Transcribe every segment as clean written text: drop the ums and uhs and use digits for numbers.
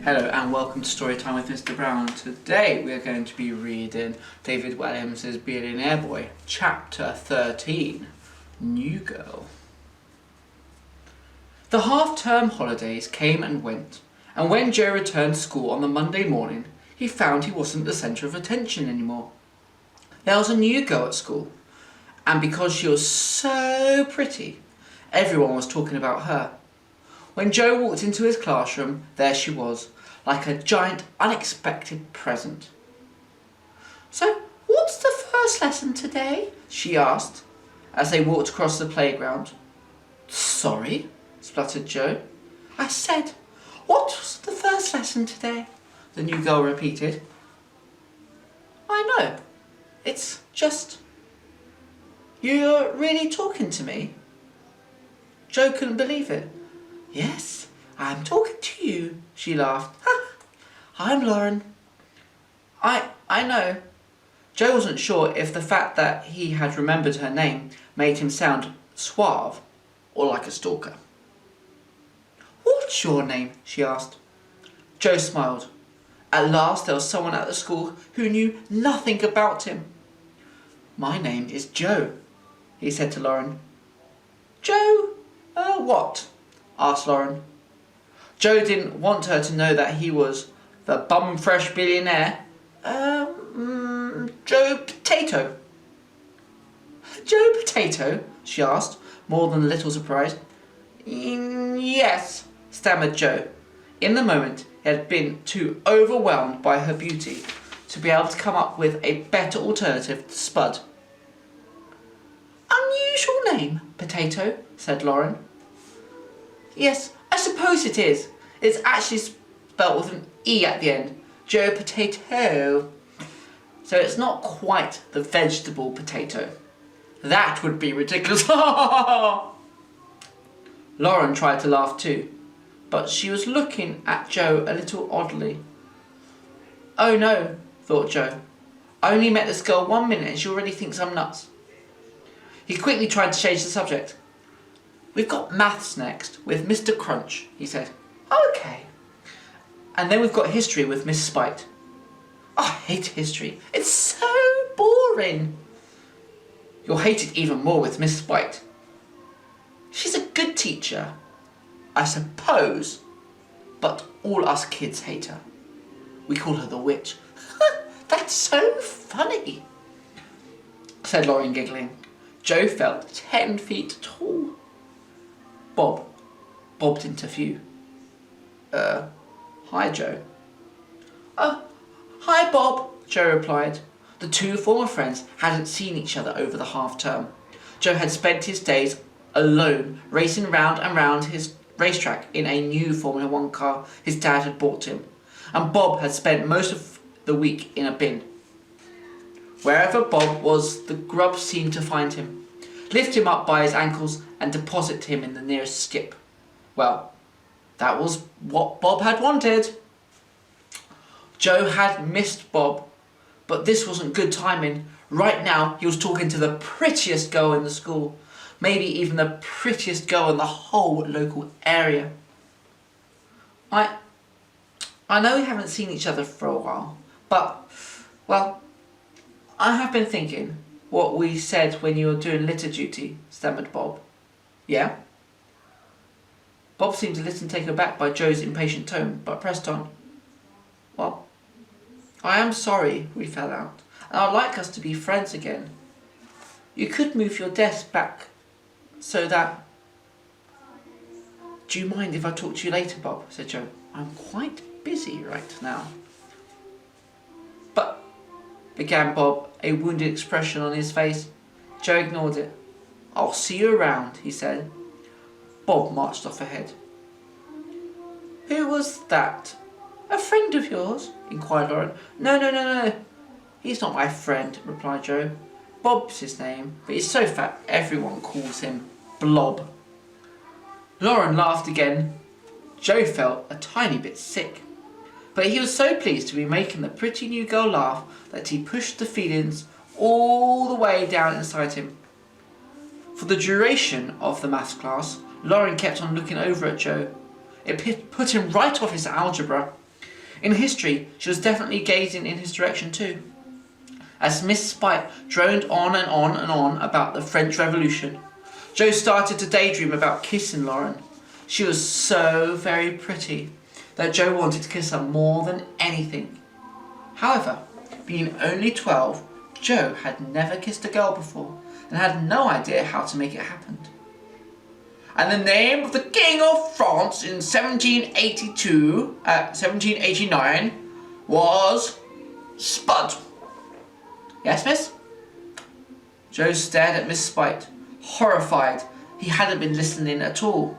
Hello and welcome to Storytime with Mr. Brown. Today we are going to be reading David Walliams' Billionaire Boy Chapter 13, New Girl. The half-term holidays came and went, and when Joe returned to school on the Monday morning, he found he wasn't the centre of attention anymore. There was a new girl at school, and because she was so pretty, everyone was talking about her. When Joe walked into his classroom, there she was, like a giant unexpected present. "So, what's the first lesson today?" she asked, as they walked across the playground. "Sorry," spluttered Joe. "I said, what was the first lesson today?" the new girl repeated. "I know. It's just... You're really talking to me?" Joe couldn't believe it. "Yes, I'm talking to you," she laughed. "I'm Lauren." I know." Joe wasn't sure if the fact that he had remembered her name made him sound suave or like a stalker. "What's your name?" she asked. Joe smiled. At last there was someone at the school who knew nothing about him. "My name is Joe," he said to Lauren. "Joe, what?" asked Lauren. Joe didn't want her to know that he was the bum-fresh billionaire. Joe Potato." "Joe Potato?" she asked, more than a little surprised. "Yes," stammered Joe. In the moment, he had been too overwhelmed by her beauty to be able to come up with a better alternative to Spud. "Unusual name, Potato," said Lauren. "Yes, I suppose it is. It's actually spelt with an E at the end. Joe Potato. So it's not quite the vegetable potato. That would be ridiculous." Lauren tried to laugh too, but she was looking at Joe a little oddly. "Oh no," thought Joe. "I only met this girl 1 minute and she already thinks I'm nuts." He quickly tried to change the subject. "We've got maths next with Mr. Crunch," he said. "Okay. And then we've got history with Miss Spite." "I hate history. It's so boring." "You'll hate it even more with Miss Spite." "She's a good teacher, I suppose, but all us kids hate her. We call her the witch." "That's so funny," said Lauren, giggling. Joe felt 10 feet tall. Bob bobbed into view. Hi, Joe." Hi, Bob," Joe replied. The two former friends hadn't seen each other over the half-term. Joe had spent his days alone, racing round and round his racetrack in a new Formula One car his dad had bought him, and Bob had spent most of the week in a bin. Wherever Bob was, the grub seemed to find him, lift him up by his ankles and deposit him in the nearest skip. Well, that was what Bob had wanted. Joe had missed Bob, but this wasn't good timing. Right now he was talking to the prettiest girl in the school, maybe even the prettiest girl in the whole local area. I know we haven't seen each other for a while, but, well, I have been thinking what we said when you were doing litter duty," stammered Bob. "Yeah?" Bob seemed a little taken aback by Joe's impatient tone, but pressed on. "Well, I am sorry we fell out, and I'd like us to be friends again. You could move your desk back so that..." "Do you mind if I talk to you later, Bob?" said Joe. "I'm quite busy right now." "But..." began Bob, a wounded expression on his face. Joe ignored it. "I'll see you around," he said. Bob marched off ahead. "Who was that? A friend of yours?" inquired Lauren. No. He's not my friend," replied Joe. "Bob's his name, but he's so fat everyone calls him Blob." Lauren laughed again. Joe felt a tiny bit sick, but he was so pleased to be making the pretty new girl laugh that he pushed the feelings all the way down inside him. For the duration of the maths class, Lauren kept on looking over at Joe. It put him right off his algebra. In history, she was definitely gazing in his direction too. As Miss Spite droned on and on and on about the French Revolution, Joe started to daydream about kissing Lauren. She was so very pretty that Joe wanted to kiss her more than anything. However, being only 12, Joe had never kissed a girl before and had no idea how to make it happen. And the name of the King of France in 1789 was Spud. Yes, miss? Joe stared at Miss Spite, horrified. He hadn't been listening at all.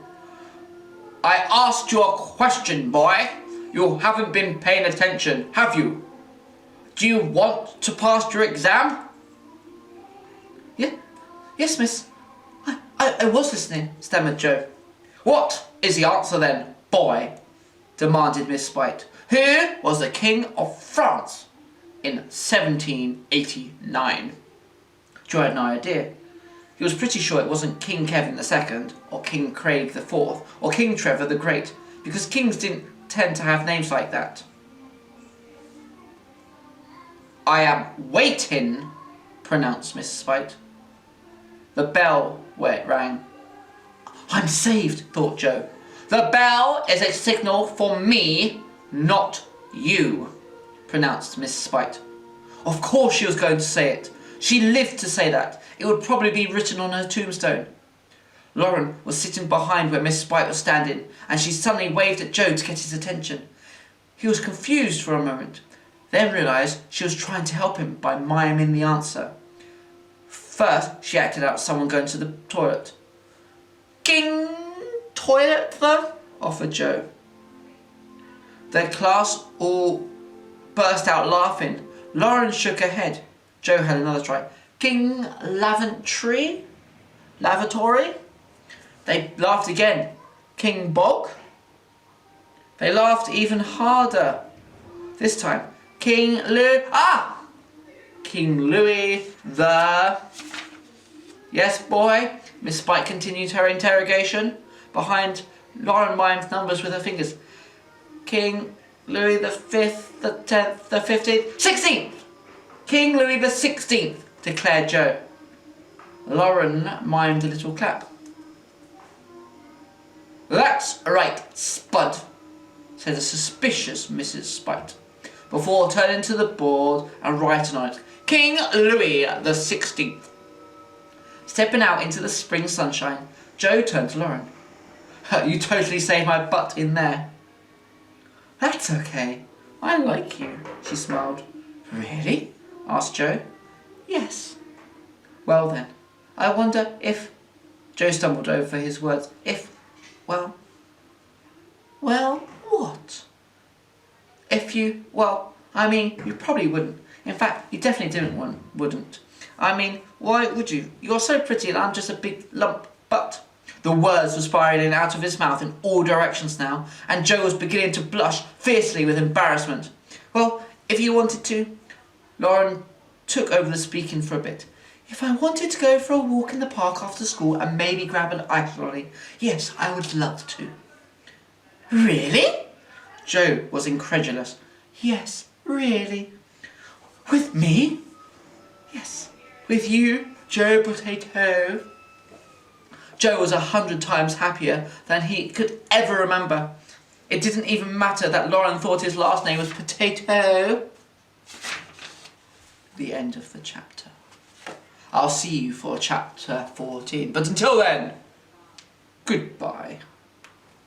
I asked you a question, boy. You haven't been paying attention, have you? Do you want to pass your exam? Yes, miss. I was listening, stammered Joe. What is the answer then, boy? Demanded Miss Spite. Who was the King of France in 1789? Joe had no idea. He was pretty sure it wasn't King Kevin II, or King Craig IV, or King Trevor the Great, because kings didn't tend to have names like that. I am waiting, pronounced Miss Spite. The bell rang. I'm saved, thought Joe. The bell is a signal for me, not you, pronounced Miss Spite. Of course she was going to say it. She lived to say that. It would probably be written on her tombstone. Lauren was sitting behind where Miss Spite was standing, and she suddenly waved at Joe to get his attention. He was confused for a moment, then realised she was trying to help him by miming the answer. First, she acted out someone going to the toilet. King toilet, though? Offered Joe. The class all burst out laughing. Lauren shook her head. Joe had another try. King lavatory? Lavatory? They laughed again. King Bog? They laughed even harder. This time, King Louis the... Yes, boy? Miss Spite continued her interrogation. Behind, Lauren mimed numbers with her fingers. King Louis the 5th, the 10th, the 15th... 16th! King Louis the 16th, declared Joe. Lauren mimed a little clap. That's right, Spud, said a suspicious Mrs. Spite, before turning to the board and writing on it, King Louis the 16th. Stepping out into the spring sunshine, Joe turned to Lauren. You totally saved my butt in there. That's okay. I like you, she smiled. Really? Asked Joe. Yes. Well then, I wonder if... Joe stumbled over his words. Well, what? If you, you probably wouldn't. In fact, you definitely wouldn't. Why would you? You're so pretty and I'm just a big lump, but... The words were spiraling out of his mouth in all directions now, and Joe was beginning to blush fiercely with embarrassment. Well, if you wanted to... Lauren took over the speaking for a bit. If I wanted to go for a walk in the park after school and maybe grab an ice lolly, yes, I would love to. Really? Joe was incredulous. Yes, really. With me? Yes, with you, Joe Potato. Joe was 100 times happier than he could ever remember. It didn't even matter that Lauren thought his last name was Potato. The end of the chapter. I'll see you for chapter 14. But until then, goodbye.